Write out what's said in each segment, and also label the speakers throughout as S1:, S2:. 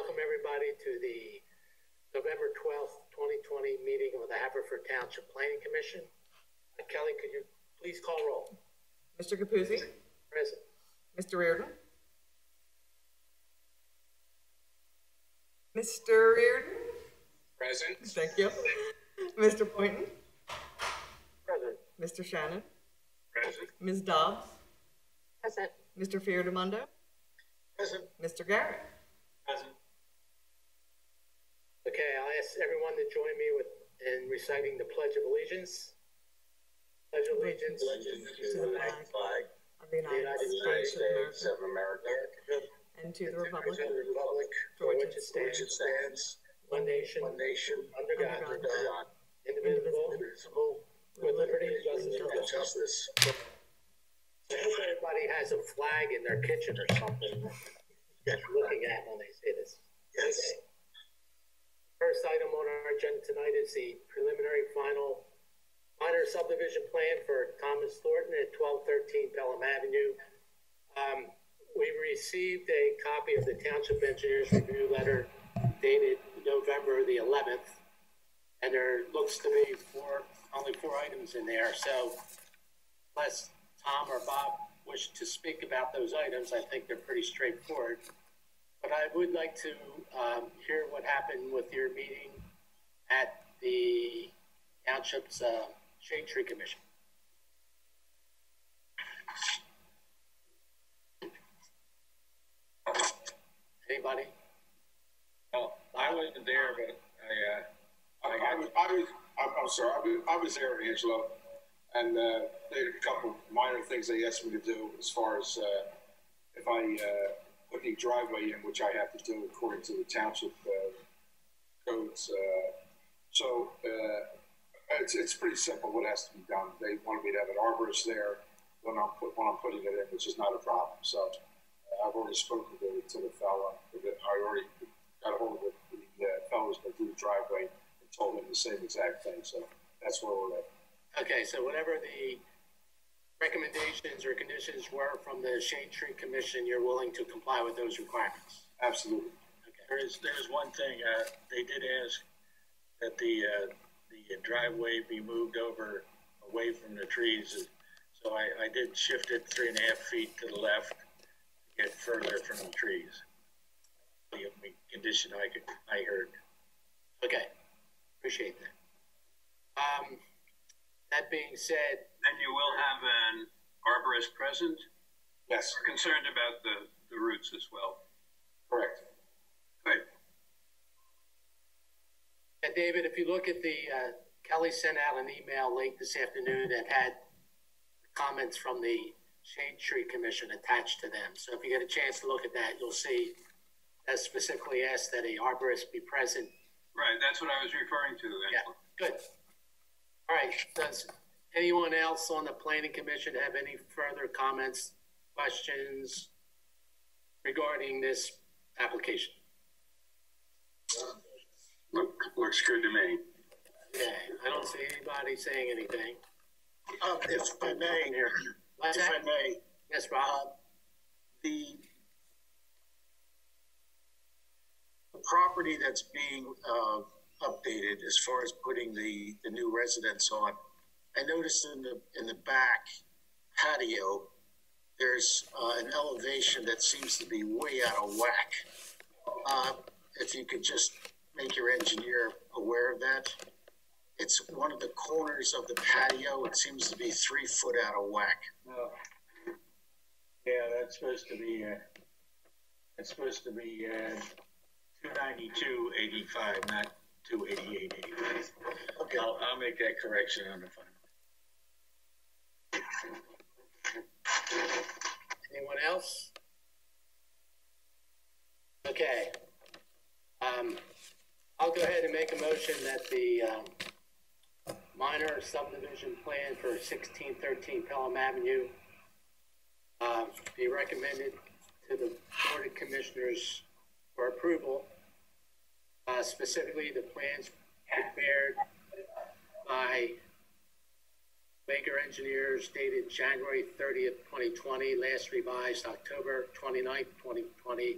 S1: welcome everybody to the November 12th, 2020 meeting of the Haverford Township Planning Commission. Kelly, could you please call roll?
S2: Mr. Capuzzi?
S1: Present.
S2: Mr. Reardon? Mr. Reardon?
S3: Present.
S2: Thank you. Mr. Poynton?
S1: Present.
S2: Mr. Shannon?
S3: Present.
S2: Ms. Dobbs?
S4: Present.
S2: Mr. Fiordamondo?
S1: Present.
S2: Mr. Garrett?
S3: Present.
S1: Okay, I'll ask everyone to join me in reciting the Pledge of Allegiance. Pledge of Allegiance
S2: to the flag of the United States of America and to the republic
S1: for which it stands, one nation, under God, indivisible, with liberty and justice. I hope everybody has a flag in their kitchen or something looking at when they say this.
S3: Yes.
S1: Okay. First item on our agenda tonight is the preliminary minor subdivision plan for Thomas Thornton at 1213 Pelham Avenue. We received a copy of the Township Engineers Review letter dated November the 11th, and there looks to be only four items in there. So unless Tom or Bob wish to speak about those items, I think they're pretty straightforward. But I would like to hear what happened with your meeting at the Township's Shade Tree Commission. Anybody?
S3: Well, I wasn't there, but I'm sorry. I was there, Angelo, and they had a couple minor things they asked me to do as far as if I put the driveway in, which I have to do according to the township codes. So it's pretty simple what has to be done. They wanted me to have an arborist there when I'm putting it in, which is not a problem. So I've already spoken to the fellow. I already got a hold of the fellows that do the driveway and told them the same exact thing. So that's where we're at.
S1: Okay, so whatever the recommendations or conditions were from the Shade Tree Commission, you're willing to comply with those requirements?
S3: Absolutely.
S1: Okay.
S5: There's one thing, they did ask that the driveway be moved over away from the trees. So I did shift it 3.5 feet to the left to get further from the trees. The only condition I heard.
S1: Okay, appreciate that. That being said,
S6: and you will have an arborist present?
S3: Yes.
S6: We're concerned about the roots as well.
S3: Correct.
S6: Good.
S1: and David, if you look at the, Kelly sent out an email late this afternoon that had comments from the Shade Tree Commission attached to them. So if you get a chance to look at that, you'll see that specifically asked that a arborist be present.
S6: Right, that's what I was referring to.
S1: Yeah, good. All right, does anyone else on the Planning Commission have any further comments, questions regarding this application?
S6: Looks good to me.
S1: Okay, I don't see anybody saying anything.
S7: If I may,
S1: What's
S7: if
S1: that?
S7: I may,
S1: Yes, Rob.
S7: the property that's being updated as far as putting the new residence on, I noticed in the back patio, there's an elevation that seems to be way out of whack. If you could just make your engineer aware of that. It's one of the corners of the patio. It seems to be 3 foot out of whack.
S5: Oh. Yeah, that's supposed to be 292.85, not 288.85.
S7: Okay.
S5: I'll make that correction on the final.
S1: Anyone else? Okay. I'll go ahead and make a motion that the minor subdivision plan for 1613 Pelham Avenue be recommended to the Board of Commissioners for approval. Specifically, the plans prepared by Baker Engineers dated January 30th, 2020, last revised October 29th, 2020,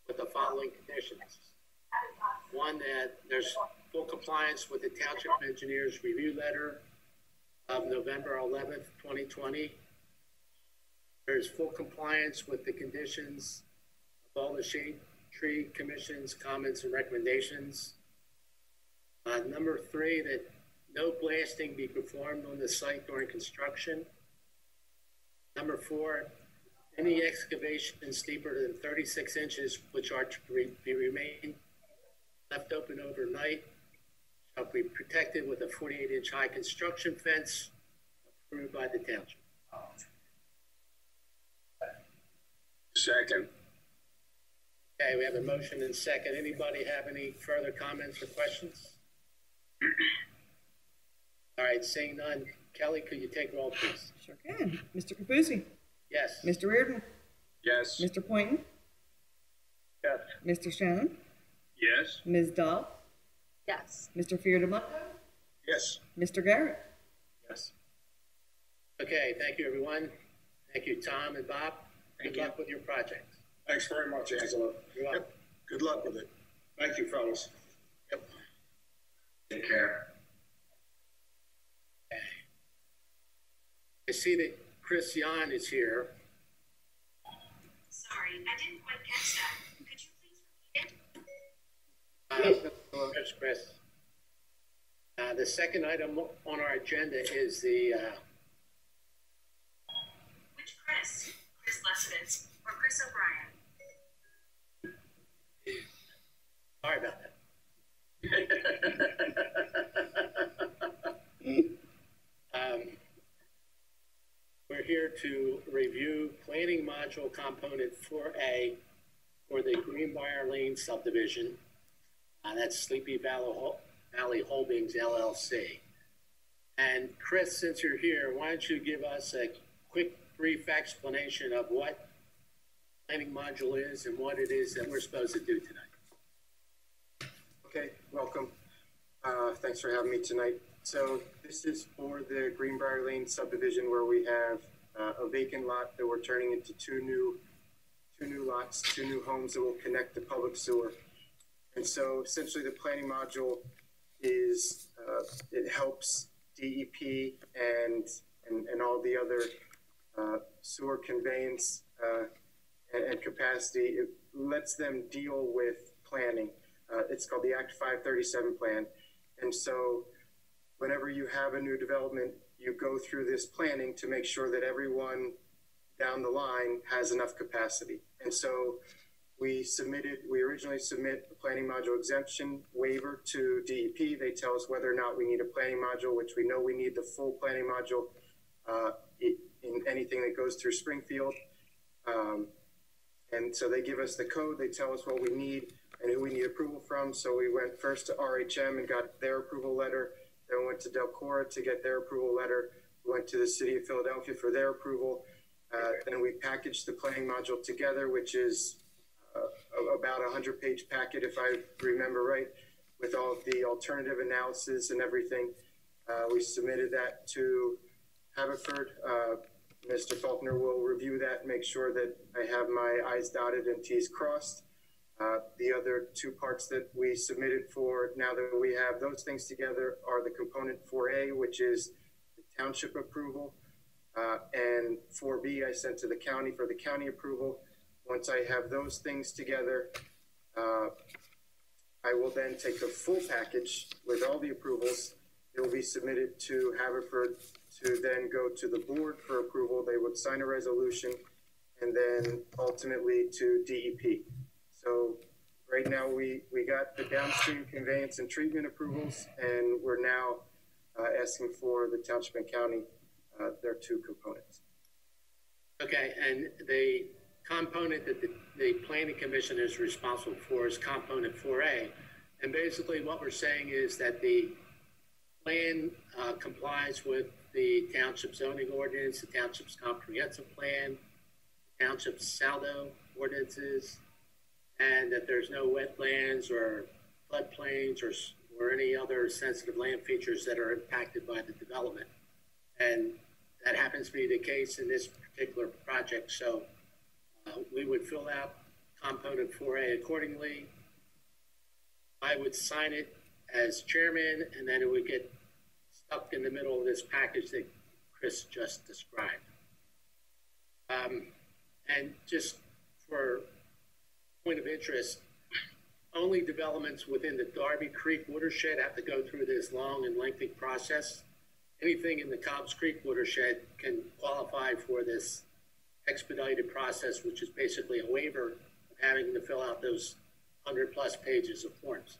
S1: with the following conditions. One, that there's full compliance with the Township Engineers Review Letter of November 11th, 2020. There's full compliance with the conditions of all the Shade Tree Commission's comments and recommendations. Number 3, that no blasting be performed on the site during construction. Number 4, any excavations deeper than 36 inches, which are to be remain left open overnight, shall be protected with a 48-inch high construction fence approved by the township.
S6: Second.
S1: Okay, we have a motion and second. Anybody have any further comments or questions? All right, seeing none. Kelly, could you take roll, please?
S2: Sure can. Mr. Capuzzi?
S1: Yes.
S2: Mr. Reardon?
S6: Yes.
S2: Mr. Poynton?
S6: Yes.
S2: Mr. Shannon?
S6: Yes.
S2: Ms. Dahl?
S4: Yes.
S2: Mr. Fiordemonte?
S7: Yes.
S2: Mr. Garrett?
S6: Yes.
S1: Okay, thank you, everyone. Thank you, Tom and Bob. Good luck with your project.
S3: Thanks very much, Angelo.
S1: You're welcome.
S7: Yep. Good luck with it.
S3: Thank you, fellas.
S7: Yep.
S6: Take care.
S1: I see that Chris Yan is here.
S8: Sorry, I didn't quite catch that. Could you please repeat it?
S1: There's Chris. The second item on our agenda is the
S8: Which Chris? Chris Lesovitz or Chris O'Brien?
S1: sorry about that. We're here to review planning module component 4A for the Greenbrier Lane subdivision. That's Sleepy Valley Holdings LLC. And Chris, since you're here, why don't you give us a quick, brief explanation of what planning module is and what it is that we're supposed to do tonight.
S9: Okay, welcome. Thanks for having me tonight. So this is for the Greenbrier Lane subdivision where we have a vacant lot that we're turning into two new lots, two new homes that will connect to public sewer. And so essentially the planning module is, it helps DEP and all the other sewer conveyance and capacity. It lets them deal with planning. It's called the Act 537 plan. And so whenever you have a new development, you go through this planning to make sure that everyone down the line has enough capacity. And so we originally submit a planning module exemption waiver to DEP. They tell us whether or not we need a planning module, which we know we need the full planning module in anything that goes through Springfield. And so they give us the code, they tell us what we need and who we need approval from. So we went first to RHM and got their approval letter. Then we went to Delcora to get their approval letter. We went to the city of Philadelphia for their approval. Then we packaged the planning module together, which is about a 100-page packet, if I remember right, with all of the alternative analysis and everything. We submitted that to Haverford. Mr. Faulkner will review that and make sure that I have my I's dotted and T's crossed. The other two parts that we submitted for, now that we have those things together, are the component 4A, which is the township approval, and 4B I sent to the county for the county approval. Once I have those things together, I will then take the full package with all the approvals. It will be submitted to Haverford to then go to the board for approval. They would sign a resolution and then ultimately to DEP. So right now we got the downstream conveyance and treatment approvals, and we're now asking for the township and county, their two components.
S1: Okay, and the component that the planning commission is responsible for is component 4A. And basically what we're saying is that the plan complies with the township zoning ordinance, the township's comprehensive plan, township's SALDO ordinances, and that there's no wetlands or floodplains or any other sensitive land features that are impacted by the development. And that happens to be the case in this particular project. So we would fill out component 4A accordingly. I would sign it as chairman, and then it would get stuck in the middle of this package that Chris just described. And just for point of interest, only developments within the Darby Creek watershed have to go through this long and lengthy process. Anything in the Cobbs Creek watershed can qualify for this expedited process, which is basically a waiver of having to fill out those 100+ pages of forms.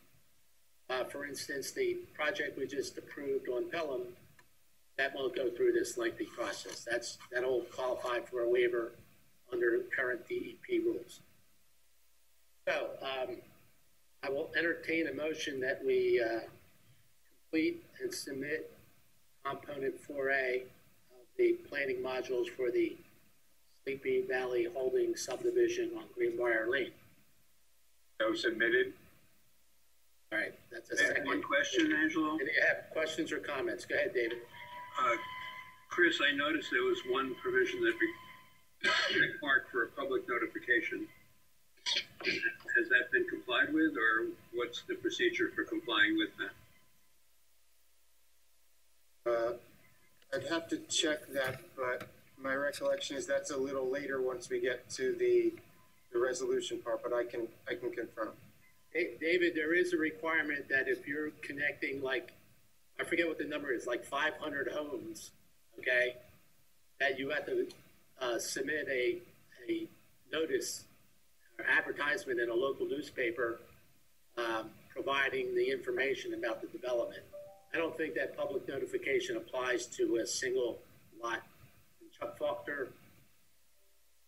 S1: For instance, the project we just approved on Pelham, that won't go through this lengthy process. That'll qualify for a waiver under current DEP rules. So I will entertain a motion that we complete and submit component 4A of the planning modules for the Sleepy Valley Holdings subdivision on Greenbrier Lane.
S6: So submitted.
S1: All right, that's a second.
S6: One question, Angelo.
S1: Do you have questions or comments? Go ahead, David.
S6: Chris, I noticed there was one provision that required for a public notification. Has that been complied with, or what's the procedure for complying with that?
S9: I'd have to check that, but my recollection is that's a little later once we get to the resolution part, but I can confirm.
S1: David, there is a requirement that if you're connecting, like, I forget what the number is, like 500 homes, okay, that you have to submit a notice or advertisement in a local newspaper providing the information about the development. I don't think that public notification applies to a single lot. Chuck Faulkner?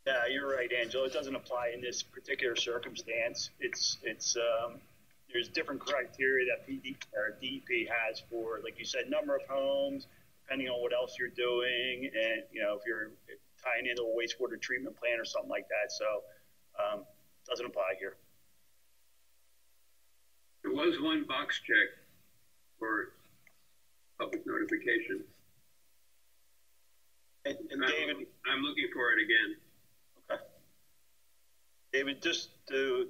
S4: Yeah, you're right, Angela. It doesn't apply in this particular circumstance. There's different criteria that DEP has for, like you said, number of homes, depending on what else you're doing, and if you're tying into a wastewater treatment plant or something like that. So it doesn't apply here.
S6: There was one box check for public notification.
S4: And David,
S6: I'm looking for it again.
S4: Okay. David, just to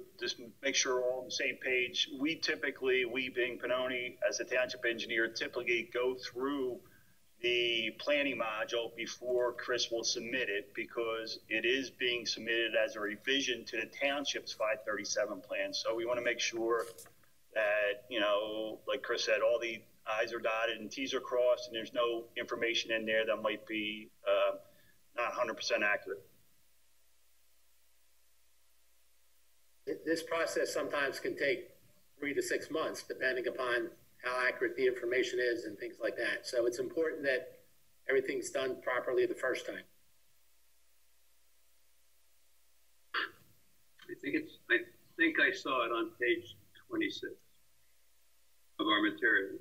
S4: make sure we're all on the same page, we being Pannoni as a township engineer, typically go through the planning module before Chris will submit it, because it is being submitted as a revision to the township's 537 plan. So we want to make sure that, like Chris said, all the I's are dotted and T's are crossed, and there's no information in there that might be not 100% accurate.
S1: This process sometimes can take 3 to 6 months, depending upon how accurate the information is and things like that. So it's important that everything's done properly the first time.
S6: I think I saw it on page 26 of our materials.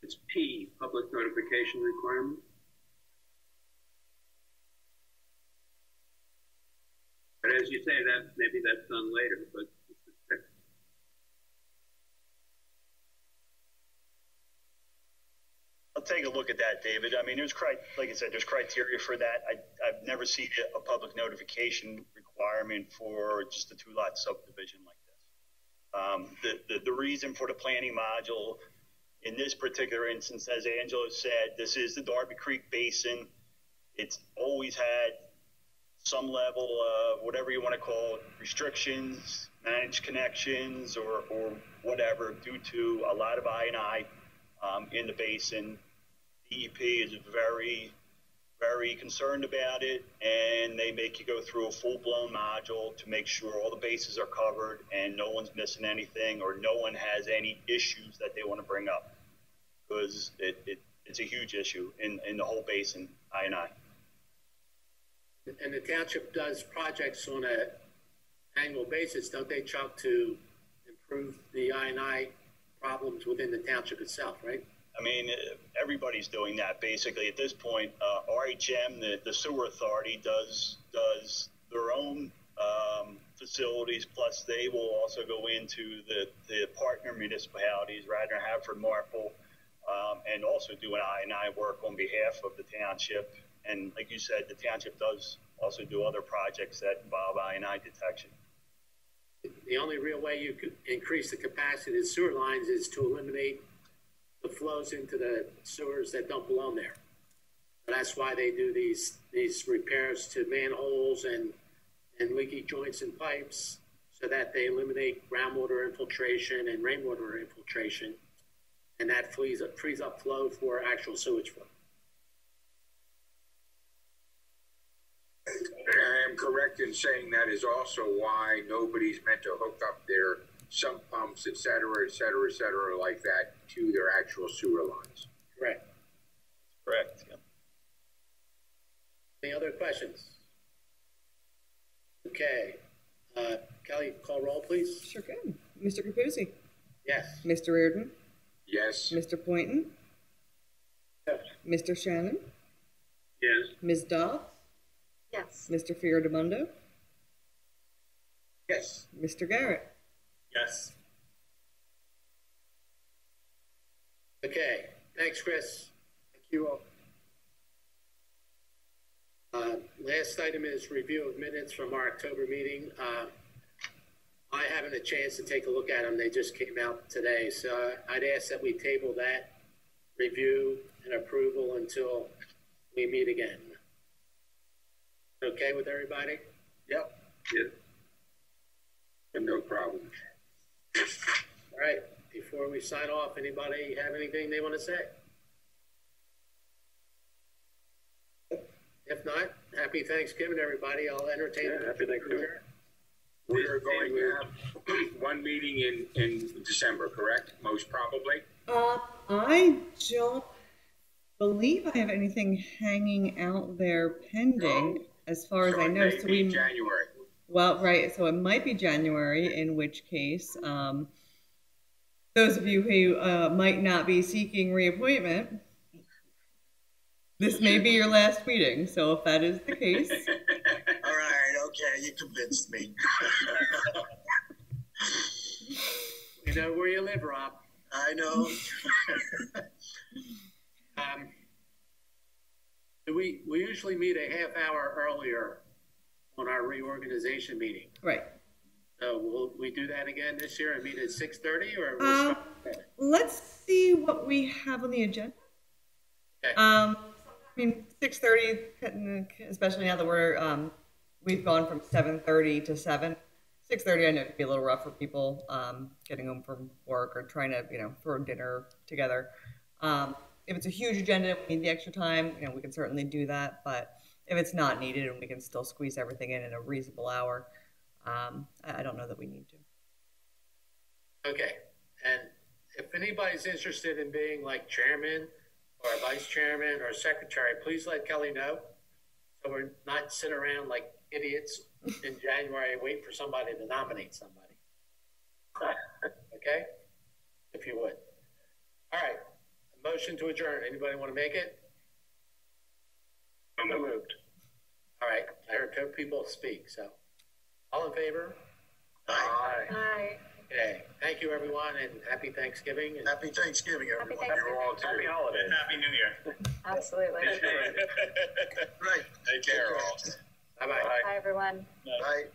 S6: It's P, public notification requirement. But as you say, that maybe that's done later, but
S4: I'll take a look at that, David. I mean, like I said, there's criteria for that. I've never seen a public notification requirement for just a 2-lot subdivision like this. The reason for the planning module in this particular instance, as Angelo said, this is the Darby Creek Basin. It's always had some level of whatever you want to call it, restrictions, managed connections, or whatever, due to a lot of I&I in the basin. DEP is very, very concerned about it, and they make you go through a full-blown module to make sure all the bases are covered and no one's missing anything, or no one has any issues that they want to bring up, because it's a huge issue in the whole basin, I&I.
S1: And the township does projects on an annual basis, don't they, Chuck, to improve the I&I problems within the township itself, right?
S4: I mean, everybody's doing that basically at this point. RHM, the sewer authority, does their own facilities, plus they will also go into the partner municipalities, Radnor, Haverford, Marple, and also do an I&I work on behalf of the township. And like you said, the township does also do other projects that involve I&I detection.
S1: The only real way you could increase the capacity of the sewer lines is to eliminate the flows into the sewers that don't belong there. And that's why they do these repairs to manholes and leaky joints and pipes, so that they eliminate groundwater infiltration and rainwater infiltration, and that frees up flow for actual sewage flow.
S10: I am correct in saying that is also why nobody's meant to hook up their sump pumps, et cetera, like that, to their actual sewer lines.
S1: Correct.
S4: Correct, yeah.
S1: Any other questions? Okay. Kelly, call roll, please.
S2: Sure can. Mr. Capuzzi?
S1: Yes.
S2: Mr. Reardon?
S10: Yes.
S2: Mr. Poynton?
S1: Yes.
S2: Mr. Shannon?
S6: Yes.
S2: Ms. Dobbs?
S8: Yes.
S2: Mr. Fioradomundo?
S3: Yes.
S2: Mr. Garrett?
S6: Yes.
S1: Okay. Thanks, Chris.
S9: Thank you all.
S1: Last item is review of minutes from our October meeting. I haven't a chance to take a look at them. They just came out today. So I'd ask that we table that review and approval until we meet again. Okay with everybody?
S3: Yep.
S10: Yeah. No problem.
S1: All right. Before we sign off, anybody have anything they want to say? If not, happy Thanksgiving, everybody. I'll entertain it.
S4: Happy Thanksgiving.
S10: We are going to have one meeting in December, correct? Most probably.
S2: I don't believe I have anything hanging out there pending, as far as I know. So we
S10: January.
S2: Well, right. So it might be January, in which case, those of you who might not be seeking reappointment, this may be your last meeting. So if that is the case.
S7: All right, okay, you convinced me.
S1: You know where you live, Rob.
S7: I know.
S1: We usually meet a half hour earlier on our reorganization meeting.
S2: Right.
S1: So will we do that again this year and meet at 6:30, or we'll start?
S2: Let's see what we have on the agenda.
S1: Okay.
S2: I mean, 6:30, especially now that we've gone from 7:30 to 7. 6:30, I know, could be a little rough for people getting home from work or trying to, throw dinner together. If it's a huge agenda, we need the extra time, we can certainly do that. But if it's not needed and we can still squeeze everything in a reasonable hour, I don't know that we need to.
S1: Okay. And if anybody's interested in being like chairman or vice chairman or secretary, please let Kelly know, so we're not sitting around like idiots in January waiting for somebody to nominate somebody. Okay? If you would. All right. A motion to adjourn. Anybody want to make it?
S6: So moved.
S1: All right. I heard two people speak, so all in favor?
S7: Aye.
S8: Aye.
S1: Okay. Thank you, everyone, and happy Thanksgiving. And
S7: Happy Thanksgiving, everyone.
S8: Happy Thanksgiving.
S7: You're all too.
S6: Happy holidays. Happy New Year.
S8: Absolutely.
S7: Right.
S10: Take care, all.
S1: bye-bye.
S8: Bye, everyone.
S7: Bye.